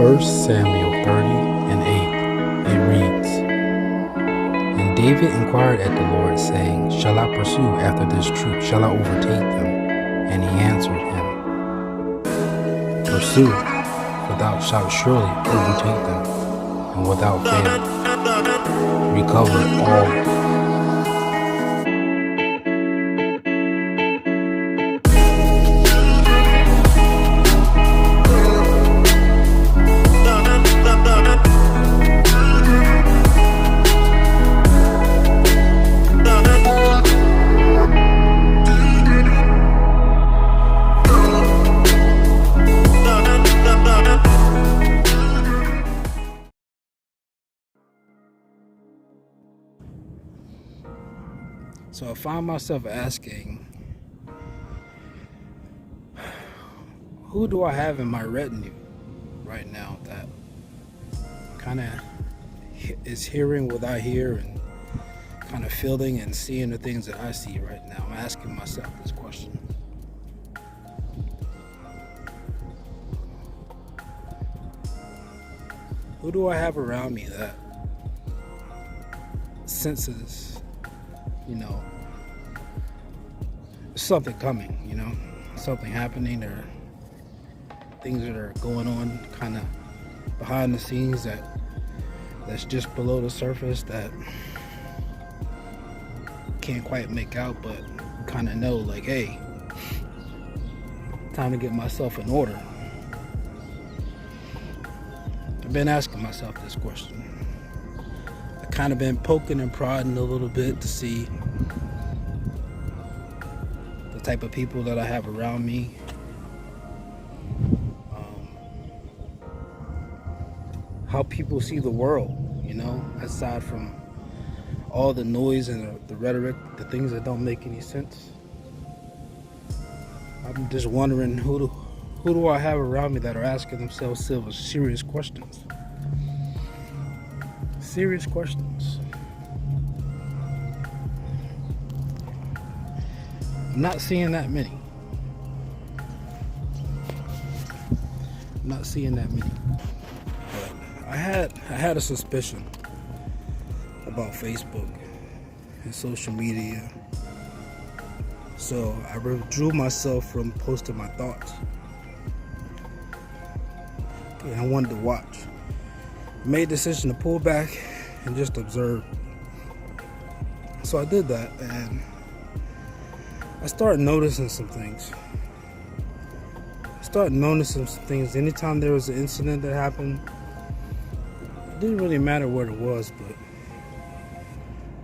1 Samuel 30:8, it reads, "And David inquired at the Lord, saying, Shall I pursue after this troop? Shall I overtake them? And he answered him, Pursue, for thou shalt surely overtake them, and without fail recover all." So I find myself asking, who do I have in my retinue right now that kind of is hearing what I hear and kind of feeling and seeing the things that I see right now? I'm asking myself this question. Who do I have around me that senses, something coming, something happening, or things that are going on kind of behind the scenes that's just below the surface that can't quite make out, but kind of know, like, hey, time to get myself in order. I've been asking myself this question. I've kind of been poking and prodding a little bit to see the type of people that I have around me, how people see the world, aside from all the noise and the rhetoric, the things that don't make any sense. I'm just wondering, who do I have around me that are asking themselves serious questions? Serious questions. I'm not seeing that many. But I had a suspicion about Facebook and social media, so I withdrew myself from posting my thoughts. And I wanted to watch. I made a decision to pull back and just observe. So I did that, and I started noticing some things. Anytime there was an incident that happened, it didn't really matter what it was, but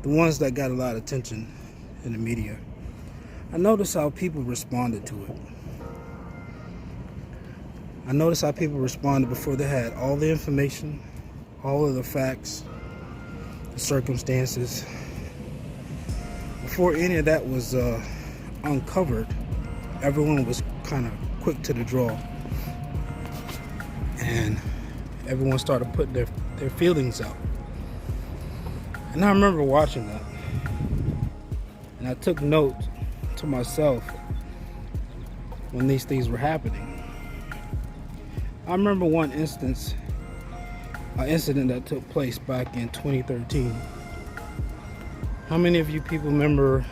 the ones that got a lot of attention in the media, I noticed how people responded to it. I noticed how people responded before they had all the information, all of the facts, the circumstances. Before any of that was uncovered, everyone was kind of quick to the draw. And everyone started putting their feelings out. And I remember watching that. And I took note to myself when these things were happening. I remember one incident that took place back in 2013. How many of you people remember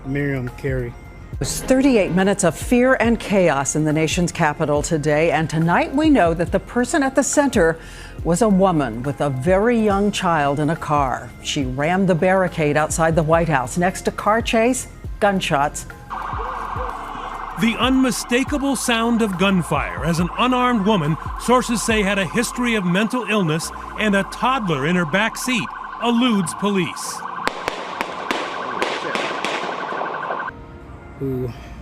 Miriam Carey? It was 38 minutes of fear and chaos in the nation's capital today, and tonight we know that the person at the center was a woman with a very young child in a car. She rammed the barricade outside the White House. Next, a car chase, gunshots. The unmistakable sound of gunfire as an unarmed woman, sources say had a history of mental illness and a toddler in her back seat, eludes police.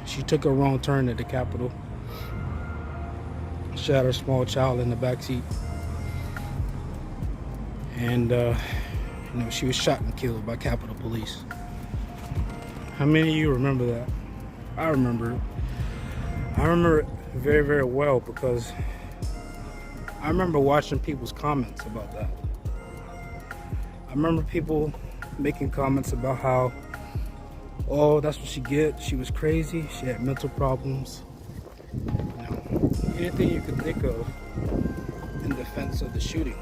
She took a wrong turn at the Capitol. She had her small child in the back seat. And, she was shot and killed by Capitol Police. How many of you remember that? I remember it. I remember it very, very well because I remember watching people's comments about that. I remember people making comments about how, oh, that's what she gets. She was crazy. She had mental problems. Anything you could think of in defense of the shooting.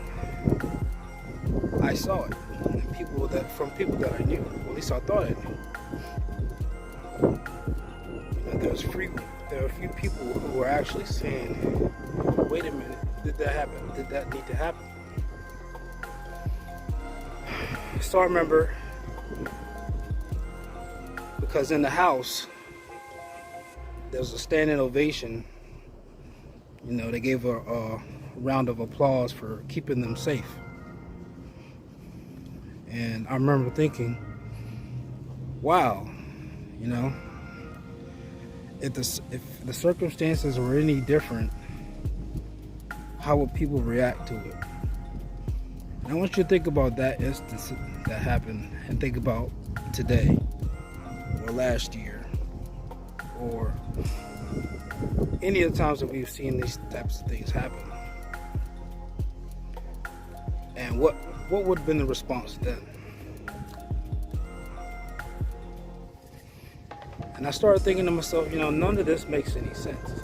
I saw it, and from people that I knew, or at least I thought I knew. There were a few people who were actually saying, "Wait a minute, did that happen? Did that need to happen?" So I remember, because in the house there was a standing ovation. They gave a round of applause for keeping them safe. And I remember thinking, wow, if the circumstances were any different, how would people react to it? And I want you to think about that instance that happened, and think about today, or last year, or any of the times that we've seen these types of things happen. And what would have been the response then? And I started thinking to myself, none of this makes any sense.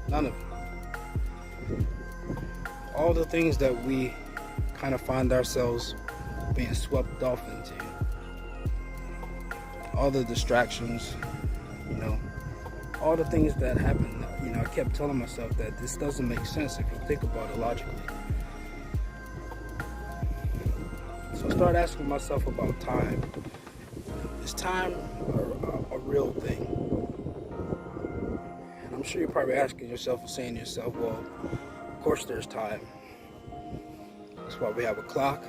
None of it. All the things that we kind of find ourselves being swept off into, all the distractions, all the things that happen, I kept telling myself that this doesn't make sense if you think about it logically. So I started asking myself about time. Is time a real thing? And I'm sure you're probably asking yourself and saying to yourself, well, of course there's time. That's why we have a clock.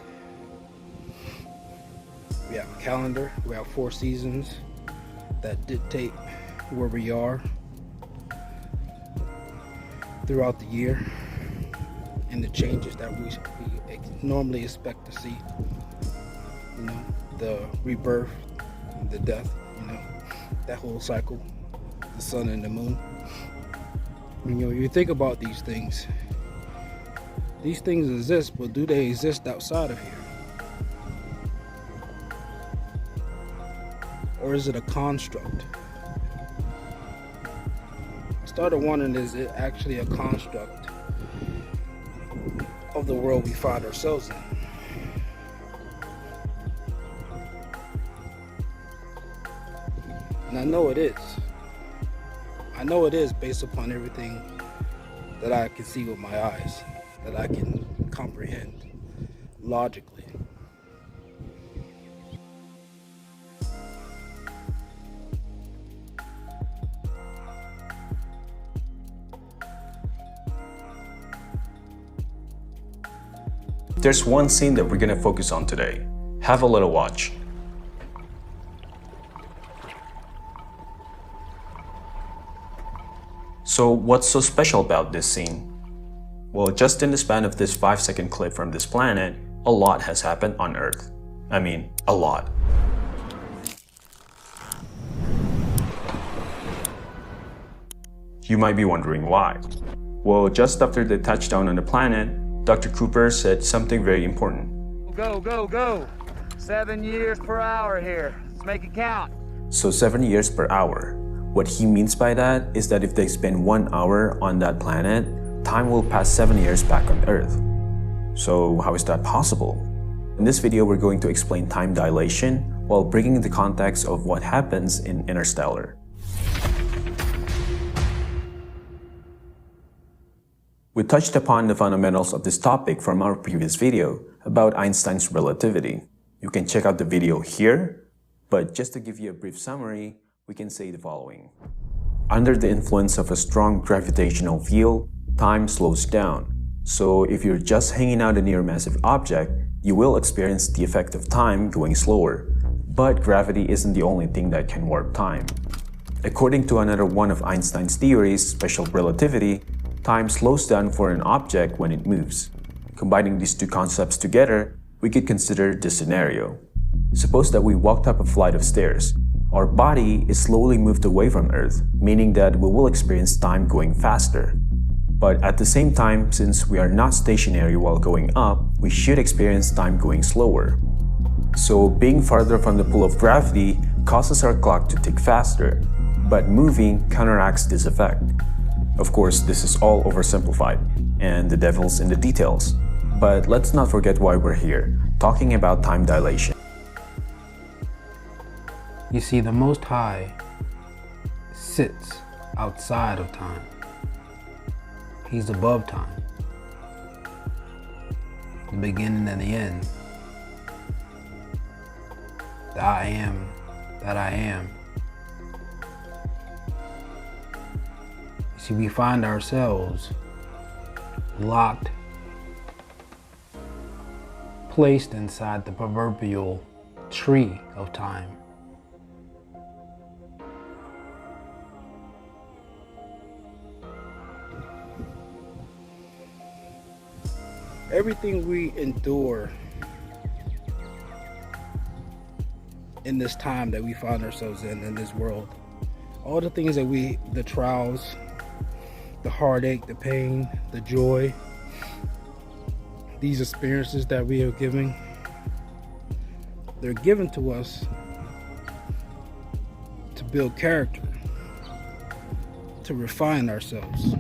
We have a calendar. We have 4 seasons that dictate where we are throughout the year and the changes that we normally expect to see. The rebirth, the death, that whole cycle, the sun and the moon. You think about these things exist, but do they exist outside of here? Or is it a construct? I started wondering, is it actually a construct of the world we find ourselves in? And I know it is. I know it is based upon everything that I can see with my eyes, that I can comprehend logically. There's one scene that we're gonna focus on today. Have a little watch. So what's so special about this scene? Well, just in the span of this 5-second clip from this planet, a lot has happened on Earth. I mean, a lot. You might be wondering why. Well, just after the touchdown on the planet, Dr. Cooper said something very important. Go, go, go. 7 years per hour here. Let's make it count. So 7 years per hour. What he means by that is that if they spend 1 hour on that planet, time will pass 7 years back on Earth. So how is that possible? In this video, we're going to explain time dilation while bringing the context of what happens in Interstellar. We touched upon the fundamentals of this topic from our previous video about Einstein's relativity. You can check out the video here, but just to give you a brief summary, we can say the following. Under the influence of a strong gravitational field, time slows down. So if you're just hanging out near a massive object, you will experience the effect of time going slower. But gravity isn't the only thing that can warp time. According to another one of Einstein's theories, special relativity, time slows down for an object when it moves. Combining these two concepts together, we could consider this scenario. Suppose that we walked up a flight of stairs. Our body is slowly moved away from Earth, meaning that we will experience time going faster. But at the same time, since we are not stationary while going up, we should experience time going slower. So being farther from the pull of gravity causes our clock to tick faster, but moving counteracts this effect. Of course, this is all oversimplified. and the devil's in the details. But let's not forget why we're here, talking about time dilation. You see, the Most High sits outside of time. He's above time. The beginning and the end. The I am that I am. You see, we find ourselves locked, placed inside the proverbial tree of time. Everything we endure in this time that we find ourselves in this world, all the things that the trials, the heartache, the pain, the joy, these experiences that we are giving, they're given to us to build character, to refine ourselves,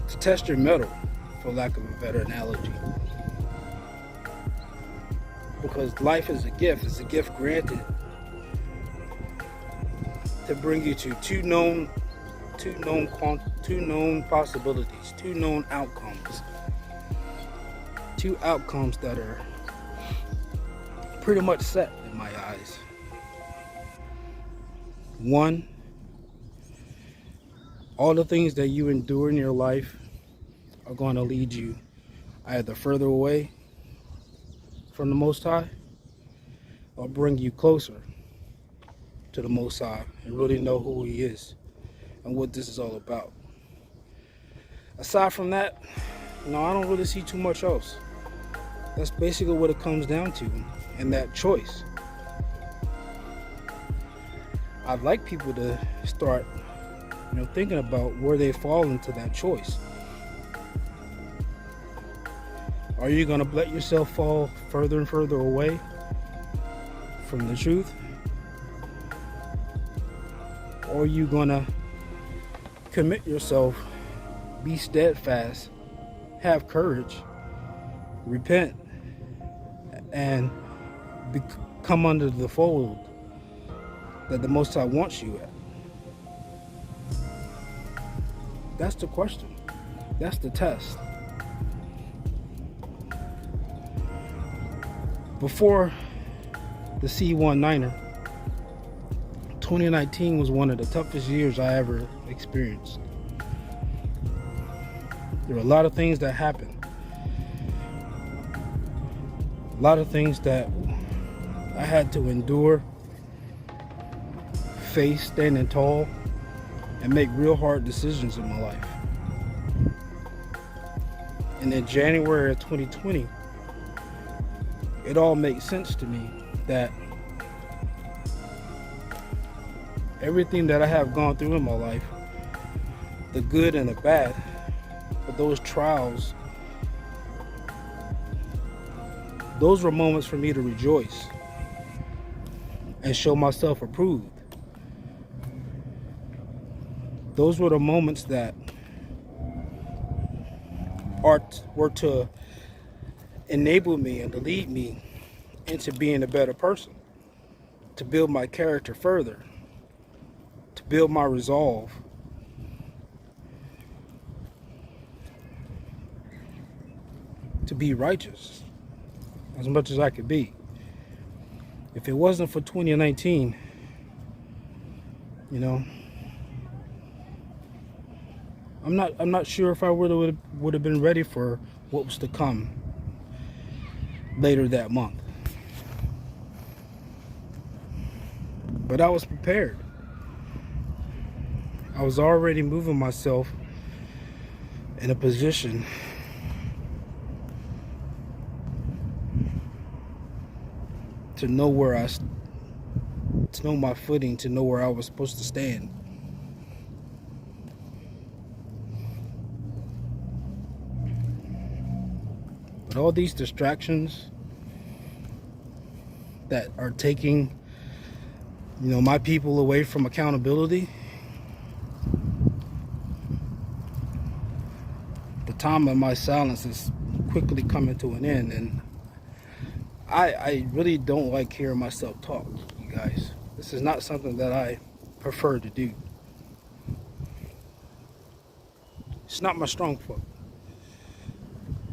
to test your mettle, for lack of a better analogy. Because life is a gift. It's a gift granted to bring you to two known possibilities, two known outcomes. Two outcomes that are pretty much set in my eyes. One, all the things that you endure in your life are going to lead you either further away from the Most High or bring you closer to the Most High and really know who He is and what this is all about. Aside from that, I don't really see too much else. That's basically what it comes down to, and that choice. I'd like people to start, thinking about where they fall into that choice. Are you going to let yourself fall further and further away from the truth? Or are you going to commit yourself, be steadfast, have courage, repent, and come under the fold that the Most High wants you at? That's the question. That's the test. Before the C19er, 2019 was one of the toughest years I ever experienced. There were a lot of things that happened. A lot of things that I had to endure, face standing tall, and make real hard decisions in my life. And in January of 2020, it all makes sense to me that everything that I have gone through in my life, the good and the bad, but those trials, those were moments for me to rejoice and show myself approved. Those were the moments that were to enable me and to lead me into being a better person, to build my character further, to build my resolve, to be righteous as much as I could be. If it wasn't for 2019, I'm not sure if I would have been ready for what was to come later that month. But I was prepared. I was already moving myself in a position to know to know my footing, to know where I was supposed to stand. But all these distractions that are taking, my people away from accountability, time of my silence is quickly coming to an end, and I really don't like hearing myself talk, you guys. This is not something that I prefer to do. It's not my strong foot.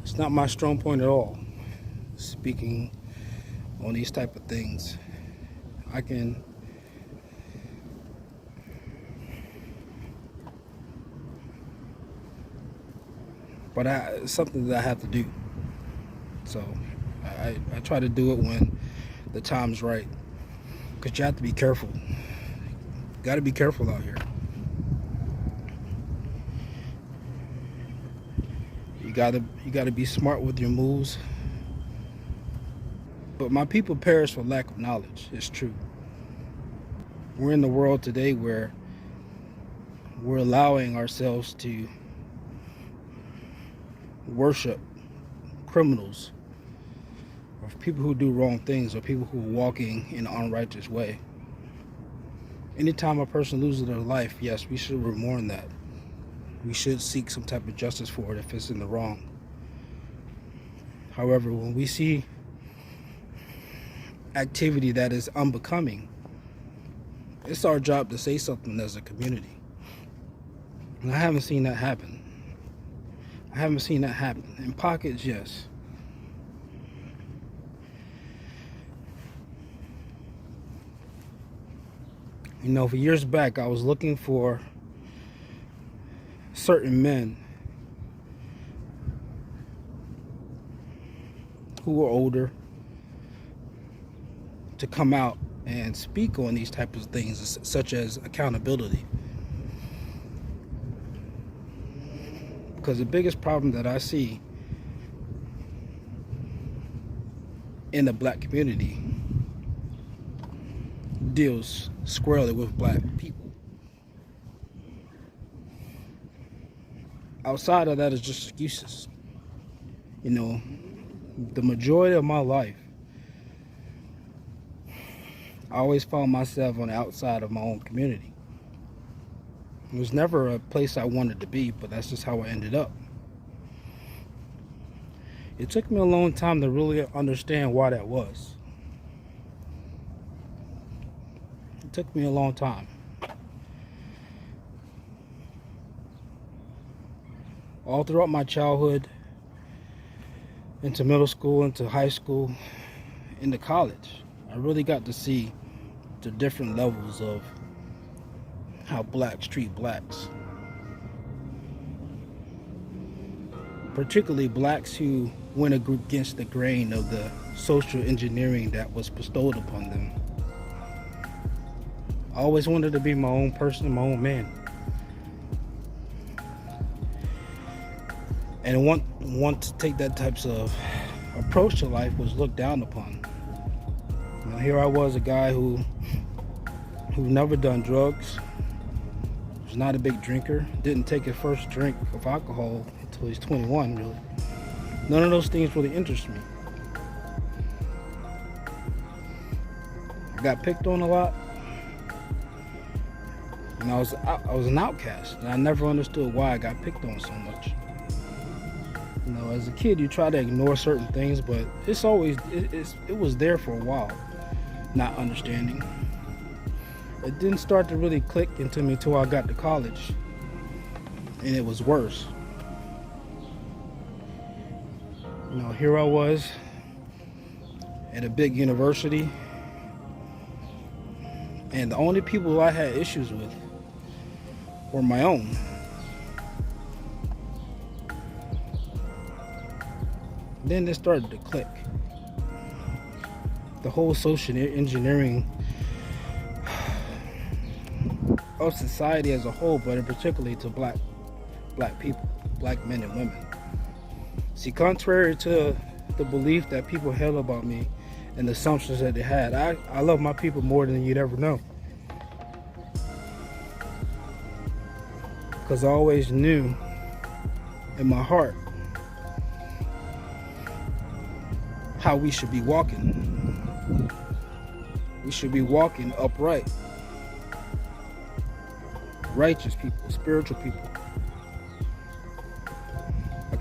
It's not my strong point at all. Speaking on these type of things, but it's something that I have to do. So I try to do it when the time's right, because you have to be careful. You got to be careful out here. You gotta be smart with your moves. But my people perish for lack of knowledge. It's true. We're in the world today where we're allowing ourselves to worship criminals, or people who do wrong things, or people who are walking in an unrighteous way. Anytime a person loses their life, yes, we should mourn that. We should seek some type of justice for it if it's in the wrong. However, when we see activity that is unbecoming, it's our job to say something as a community. And I haven't seen that happen. I haven't seen that happen. In pockets, yes. You know, for years back, I was looking for certain men who were older to come out and speak on these types of things, such as accountability. Because the biggest problem that I see in the black community deals squarely with black people. Outside of that is just excuses. You know, the majority of my life, I always found myself on the outside of my own community. It was never a place I wanted to be, but that's just how I ended up. It took me a long time to really understand why that was. It took me a long time. All throughout my childhood, into middle school, into high school, into college, I really got to see the different levels of how blacks treat blacks. Particularly blacks who went against the grain of the social engineering that was bestowed upon them. I always wanted to be my own person, my own man. And want to take that types of approach to life was looked down upon. Now, here I was, a guy who never done drugs, was not a big drinker, didn't take his first drink of alcohol until he's 21, really. None of those things really interest me. I got picked on a lot, and I was an outcast, and I never understood why I got picked on so much. You know, as a kid, you try to ignore certain things, but it was there for a while, not understanding. It didn't start to really click into me until I got to college, and it was worse. You know, here I was at a big university, and the only people I had issues with were my own. Then it started to click. The whole social engineering of society as a whole, but particularly to black people, black men and women. See, contrary to the belief that people held about me and the assumptions that they had, I love my people more than you'd ever know. Because I always knew in my heart how we should be walking. We should be walking upright. Righteous people, spiritual people.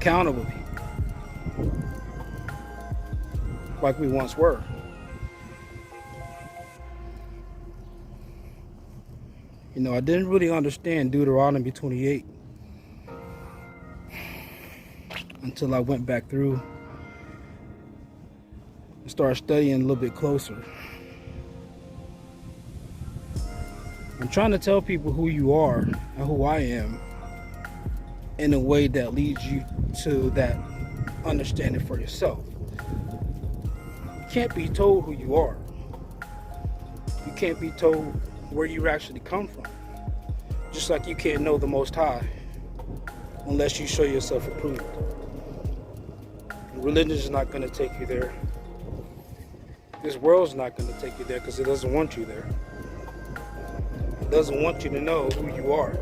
accountable people like we once were. You know, I didn't really understand Deuteronomy 28 until I went back through and started studying a little bit closer. I'm trying to tell people who you are and who I am in a way that leads you to that understanding for yourself. You can't be told who you are. You can't be told where you actually come from. Just like you can't know the Most High unless you show yourself approved. Religion is not going to take you there. This world's not going to take you there because it doesn't want you there. It doesn't want you to know who you are.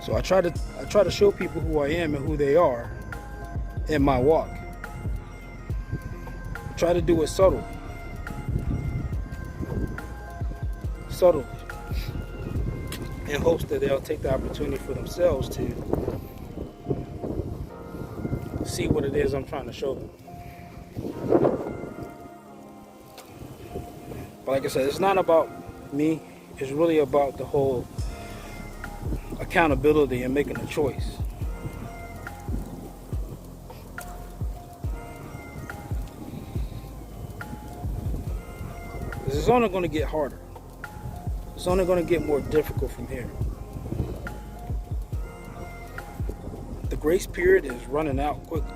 So I try to show people who I am and who they are in my walk. I try to do it subtly. In hopes that they'll take the opportunity for themselves to see what it is I'm trying to show them. But like I said, it's not about me. It's really about the whole accountability and making a choice. It's only going to get harder. It's only going to get more difficult from here. The grace period is running out quickly.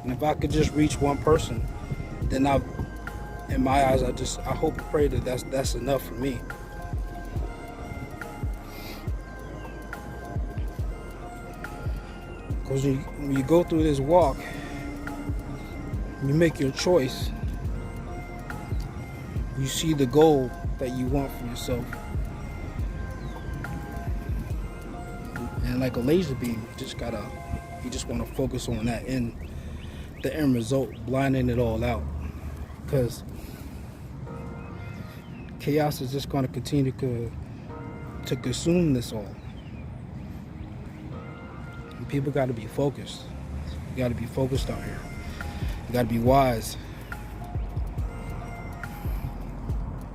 And if I could just reach one person, then in my eyes, I hope and pray that that's enough for me. Because when you go through this walk, you make your choice, you see the goal that you want for yourself. And like a laser beam, you just want to focus on that and the end result, blinding it all out. Because chaos is just going to continue to consume this all. And people got to be focused. You got to be focused out here. You got to be wise.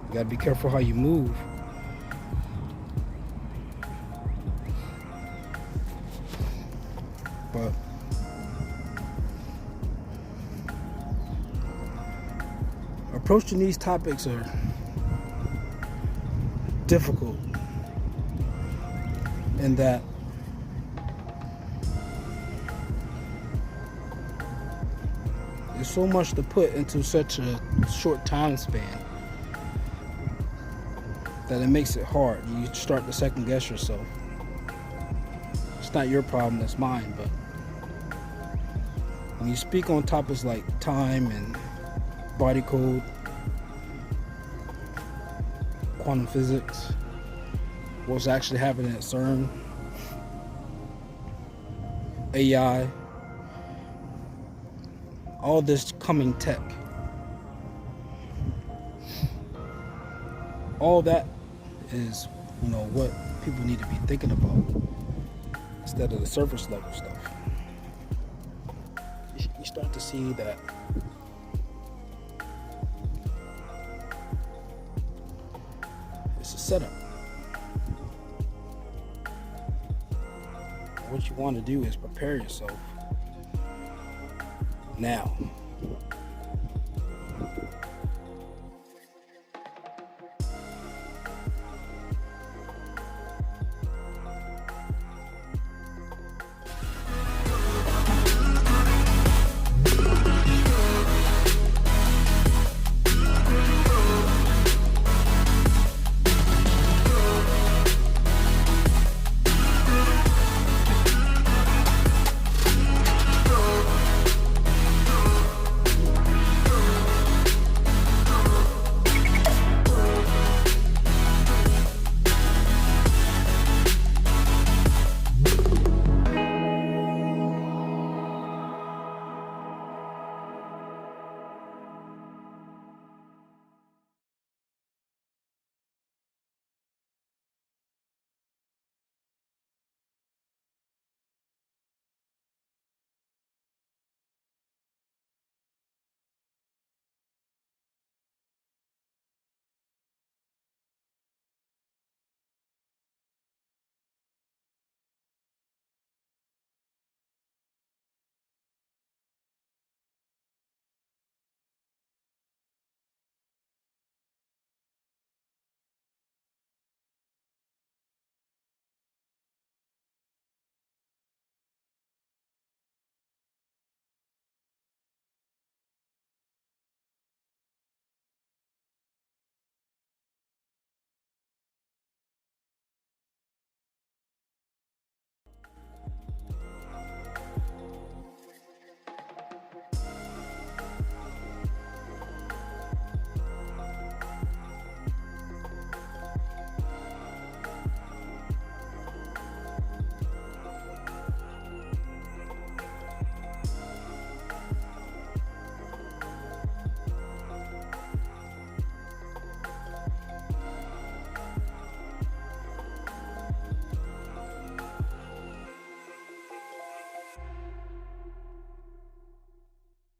You got to be careful how you move. But approaching these topics are difficult in that there's so much to put into such a short time span that it makes it hard. You start to second guess yourself. It's not your problem, it's mine. But when you speak on topics like time and body code, quantum physics, what's actually happening at CERN, AI, all this coming tech, all that is, what people need to be thinking about instead of the surface level stuff. You start to see that it's a setup. What you want to do is prepare yourself now.